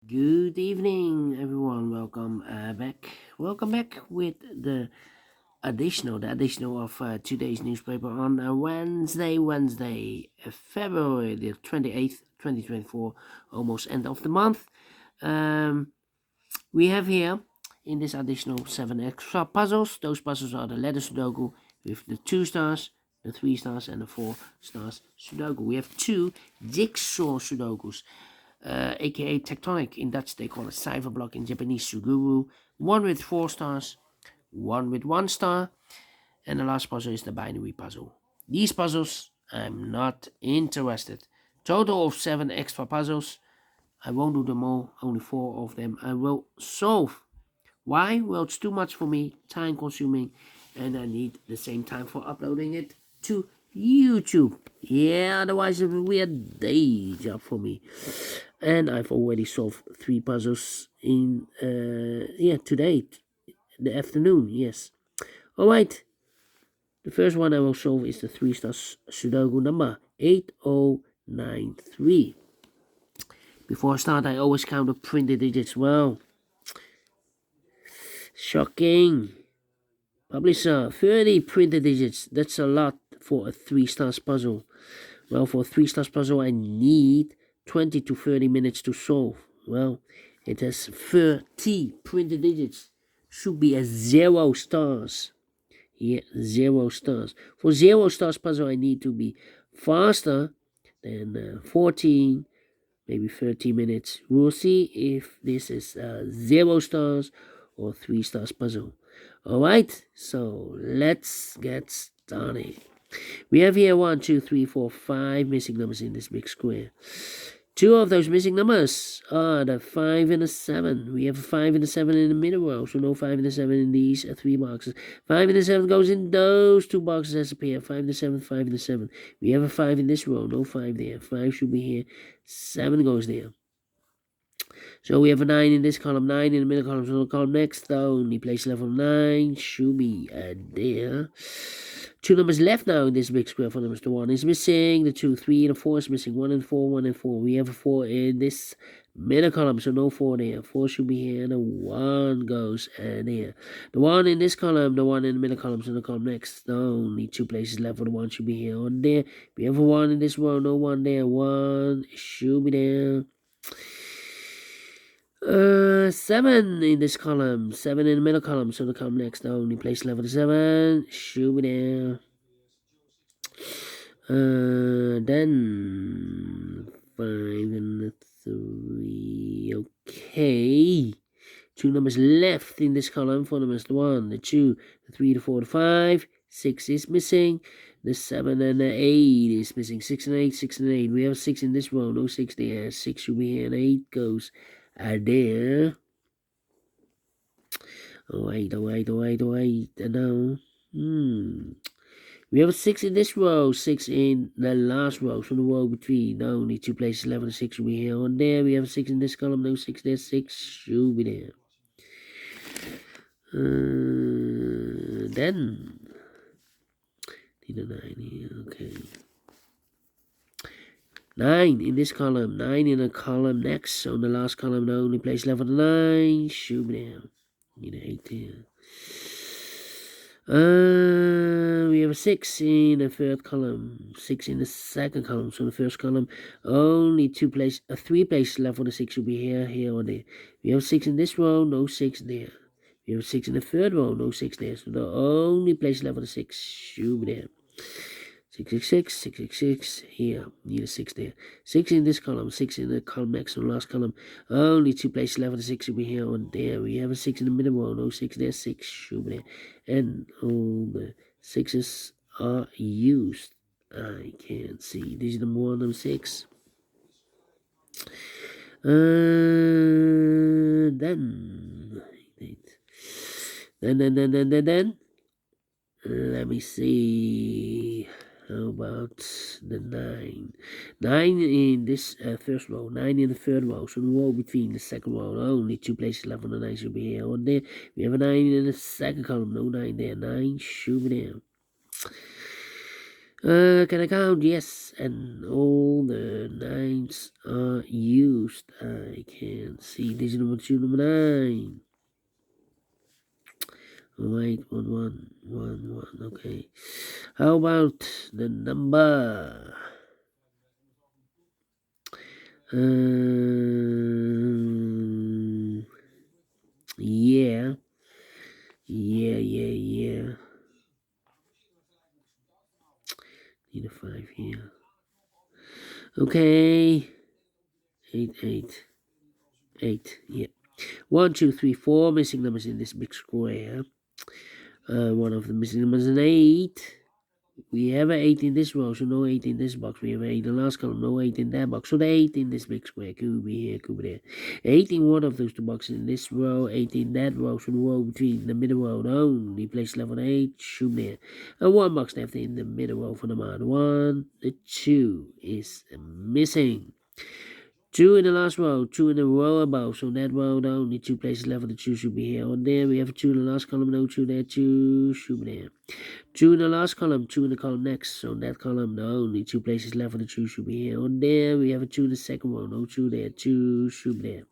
Good evening, everyone. Welcome back. Welcome back with the additional of today's newspaper on Wednesday, February the 28th, 2024, almost end of the month. Um, we have here in this additional seven extra puzzles. Those puzzles are the letter Sudoku with the 2 stars, the 3 stars, and the 4 stars Sudoku. We have two jigsaw Sudokus, aka tectonic in Dutch, they call it cipher block, in Japanese suguru. One with 4 stars, one with 1 star, and the last puzzle is the binary puzzle. These puzzles I'm not interested. Total of 7 extra puzzles. I won't do them all, only 4 of them I will solve. Why? Well, it's too much for me, time consuming, and I need the same time for uploading it to YouTube. Yeah, otherwise it will be a day job for me. And I've already solved 3 puzzles in today, the afternoon. Yes. All right. The first one I will solve is the 3 stars Sudoku number 8093. Before I start, I always count the printed digits. Well, shocking. Publisher, 30 printed digits. That's a lot for a 3 stars puzzle. Well, for a 3 stars puzzle, I need 20 to 30 minutes to solve. Well, it has 30 printed digits. Should be a 0 stars. Yeah, 0 stars. For 0 stars puzzle, I need to be faster than 14, maybe 30 minutes. We'll see if this is 0 stars or 3 stars puzzle. Alright, so let's get started. We have here 1, 2, 3, 4, 5 missing numbers in this big square. 2 of those missing numbers are the 5 and the 7. We have a 5 and a 7 in the middle row, so no 5 and a 7 in these 3 boxes. 5 and a 7 goes in those 2 boxes as a pair. 5 and a 7, 5 and a 7. We have a 5 in this row, no 5 there. 5 should be here, 7 goes there. So we have a 9 in this column, 9 in the middle column, so the column next, the only place level 9 should be there. 2 numbers left now in this big square. For numbers, the 1 is missing, the 2, 3, and the 4 is missing. 1 and 4, 1 and 4. We have a 4 in this middle column, so no 4 there. 4 should be here, and the 1 goes there. The 1 in this column, the 1 in the middle column, so the column next. The only 2 places left for the 1 should be here or there. We have a 1 in this row, no 1 there. 1 should be there. 7 in this column, 7 in the middle column, so the column next, the only place level 7 should be there. Then 5 and 3, okay. 2 numbers left in this column. 4 numbers, the 1, the 2, the 3, the 4, the 5. 6 is missing. The 7 and the 8 is missing. 6 and 8, 6 and 8. We have 6 in this row, no 6 there. 6 should be here, and 8 goes there. Alright, now. We have a 6 in this row, 6 in the last row, so the row between. Only 2 places left, and 6 will be here and there. We have a 6 in this column, no 6 there, 6 should be there. Then need a 9 here, okay. 9 in this column, 9 in the column next, so in the last column, the only place left for the 9 should be there. Need an 8 here. We have a 6 in the third column, 6 in the second column. So in the first column, only 3 places left for the 6 should be here, here, or there. We have 6 in this row, no 6 there. We have 6 in the third row, no 6 there. So the only place left for the 6 should be there. 666, here, need a 6 there. 6 in this column, 6 in the column next to the last column. Only 2 places left for the 6 should be here or there. We have a 6 in the middle row, no 6 there, 6 should be there. And all the 6s are used. I can't see. This is number 1, number 6. Then. Let me see. How about the 9? 9 in this first row, 9 in the third row. So the row between the second row, only 2 places left on the 9 should be here. One there. We have a 9 in the second column, no 9 there. 9 should be there. Can I count? Yes, and all the nines are used. I can see digit number 2, number 9. Alright, 1. Okay. How about the number? Yeah. Need a 5 here. Okay. 8. Yeah. 1, 2, 3, 4 missing numbers in this big square. One of the missing numbers is an 8. We have an 8 in this row, so no 8 in this box. We have an 8 in the last column, no 8 in that box. So the 8 in this big square could be here, could be there. 8 in one of those two boxes in this row, 8 in that row. So the row between the middle row, the only place left on 8 should be there. And one box left in the middle row for the amount 1. The 2 is missing. 2 in the last row, 2 in the row above. So that row, the only 2 places left for the 2 should be here. On there, we have a 2 in the last column, no 2 there, 2 should be there. 2 in the last column, 2 in the column next. So in that column, the only 2 places left for the 2 should be here. On there, we have a 2 in the second row, no 2 there, 2 should be there.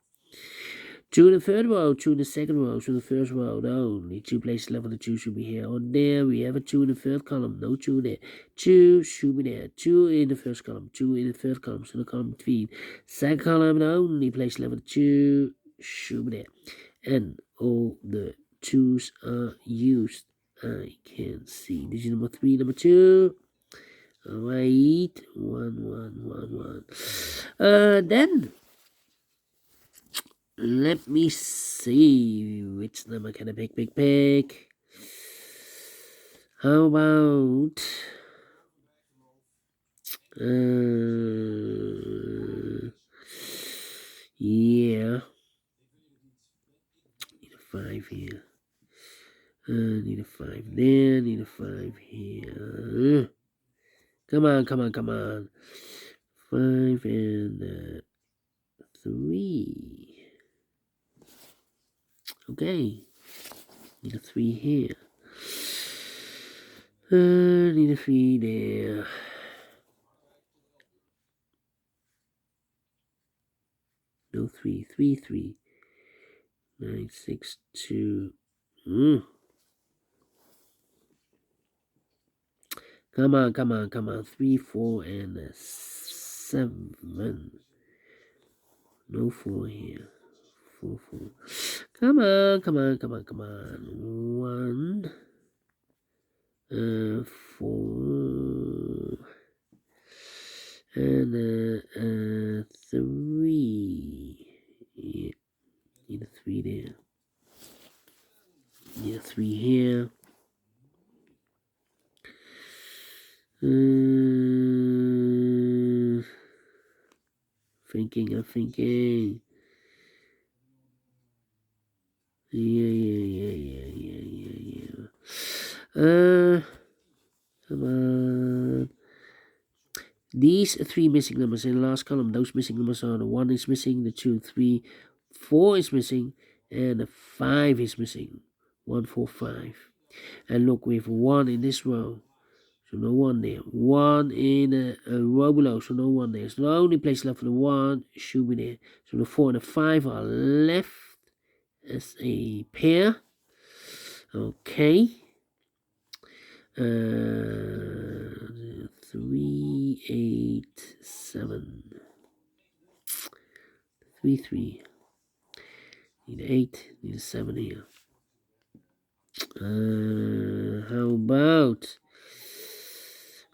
2 in the third row, 2 in the second row. So the first row, the only 2 places left for the 2 should be here. On there, we have a 2 in the third column, no 2 there. 2 should be there. 2 in the first column, 2 in the third column. So the column between second column, the only place left for the 2 should be there. And all the 2's are used. I can see digit number 3, number 2. Alright, 1. Then let me see which number can I pick. How about yeah, need a 5 here. Need a 5 there, need a 5 here. Come on. 5 and 3. Okay. Need a 3 here. Need a 3 there. No 3. 9, 6, 2. Come on. 3, 4, and 7. No 4 here. 4. Come on. 1, 4, and 3. Yeah, need a 3 there. Need a 3 here. Thinking. Yeah. Come on. These 3 missing numbers in the last column, those missing numbers are the 1 is missing, the 2, 3, 4 is missing, and the 5 is missing. 1, 4, 5. And look, we have 1 in this row. So no 1 there. 1 in a row below, so no 1 there. So the only place left for the 1 should be there. So the 4 and the 5 are left as a pair. Okay. 3, 8, 7. 3. Need 8, need 7 here. How about?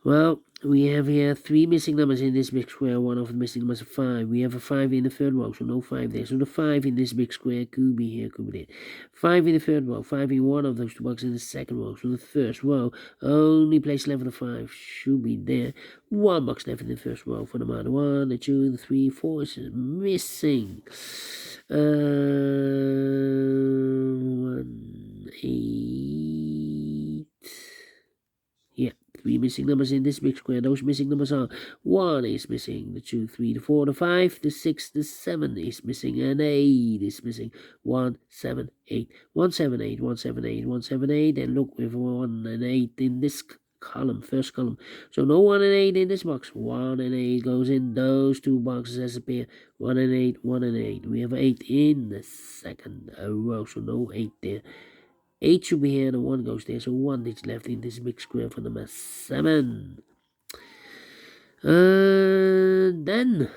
Well, we have here 3 missing numbers in this big square. One of the missing numbers is 5. We have a 5 in the third row, so no 5 there. So the 5 in this big square could be here, could be there. 5 in the third row, 5 in one of those two boxes in the second row. So the first row, only place left for the 5 should be there. 1 box left in the first row for the amount of 1, the 2, the 3, 4 is missing. 1, 8. Yeah. 3 missing numbers in this big square. Those missing numbers are 1 is missing, the 2, 3, the 4, the 5, the 6, the 7 is missing, and 8 is missing. 1, 7, 8. 1, 7, 8. And look, with 1 and 8 in this column, first column. So no 1 and 8 in this box. 1 and 8 goes in those two boxes as a pair. 1 and 8, 1 and 8. We have 8 in the second row, so no 8 there. 8 should be here and 1 goes there, so 1 is left in this big square for number 7. Then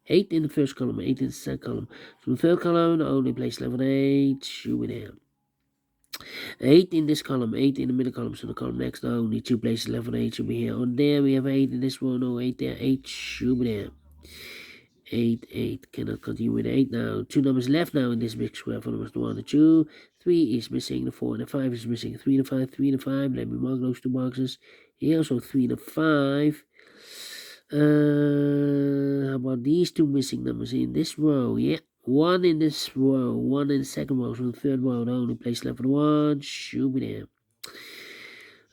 8 in the first column, 8 in the second column. So the third column, only place level 8 should be there. 8 in this column, 8 in the middle column, so the column next, only 2 places level 8 should be here. On there, we have 8 in this one, no 8 there, 8 should be there. 8, 8, cannot continue with 8 now. 2 numbers left now in this big square for numbers 1 and 2. 3 is missing, the 4 and the 5 is missing. 3 and 5, 3 and 5, let me mark those 2 boxes. Here also 3 and 5. How about these 2 missing numbers in this row? Yeah, 1 in this row, 1 in the second row, so the third row, the only place left for 1 should be there.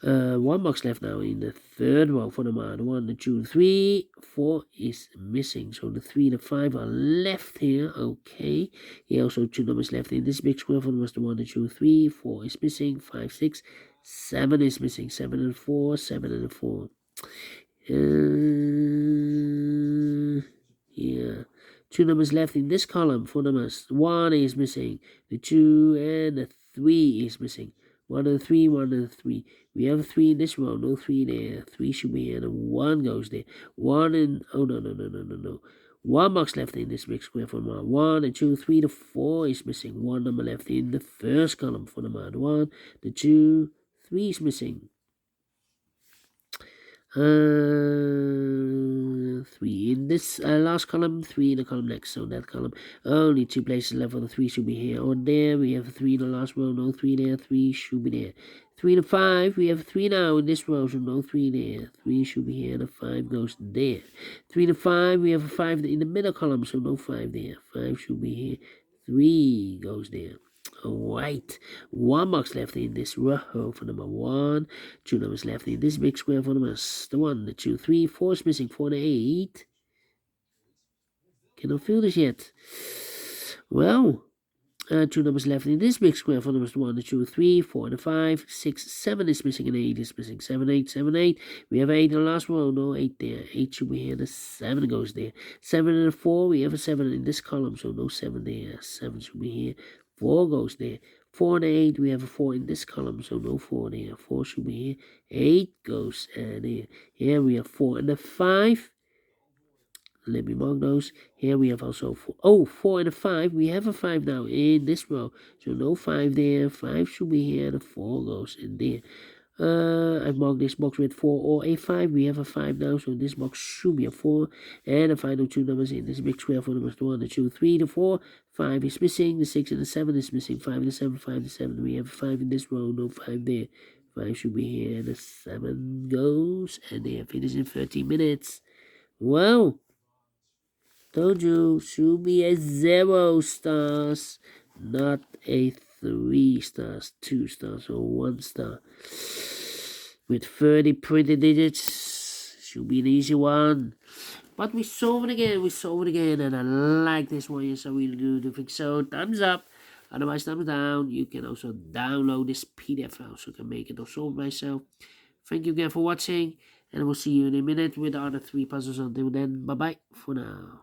1 box left now in the third row for the man. 1, the 2, 3, 4 is missing. So the 3 and the 5 are left here. Okay. Here also 2 numbers left in this big square for the 1, the 2, 3, 4 is missing. 5, 6, 7 is missing. 7 and 4, 7 and 4. Yeah. 2 numbers left in this column for numbers. 1 is missing. The 2 and the 3 is missing. 1 and 3, 1 and 3. We have a 3 in this row, no 3 there. 3 should be here, and 1 goes there. 1 and, oh no. 1 box left in this big square for number 1 and 2, 3 to 4 is missing. 1 number left in the first column for number 1, the 2, 3 is missing. 3 in this last column, 3 in the column next. So that column, only 2 places left for the 3 should be here. On there, we have 3 in the last row, no 3 there. 3 should be there. 3 and 5, we have 3 now in this row, so no 3 there. 3 should be here, and the 5 goes there. 3 and 5, we have a 5 in the middle column, so no 5 there. 5 should be here. 3 goes there. Alright, 1 box left in this row for number 1. 2 numbers left in this big square for numbers. The 1, the 2, 3, 4 is missing. 4 and 8. Cannot feel this yet. Well, 2 numbers left in this big square for numbers 1, the 2, 3, 4 and 5. 6, 7 is missing, and 8 is missing. 7, 8, 7, 8. We have 8 in the last row, no 8 there. 8 should be here, the 7 goes there. 7 and 4, we have a 7 in this column, so no 7 there. 7 should be here. 4 goes there. 4 and 8, we have a 4 in this column, so no 4 there. 4 should be here. 8 goes there. Here we have 4 and 5. Let me mark those. Here we have also 4. Oh, 4 and 5. We have a 5 now in this row. So no 5 there. 5 should be here. The 4 goes in there. I've marked this box with 4 or a 5. We have a 5 now, so this box should be a 4. And the final 2 numbers in this big square for numbers 1, the 2, 3, the 4. 5 is missing. The 6 and the 7 is missing. 5 and the 7, 5 and the 7. We have a 5 in this row, no 5 there. 5 should be here. The 7 goes. And they have finished in 13 minutes. Well, told you, should be a 0 stars, not a 3 stars, 2 stars, or 1 star. With 30 printed digits, should be an easy one. But we solved it again, and I like this one, yes I really do think so. Thumbs up, otherwise thumbs down. You can also download this PDF file, so you can make it or solve myself. Thank you again for watching, and I will see you in a minute with the other 3 puzzles. Until then, bye-bye for now.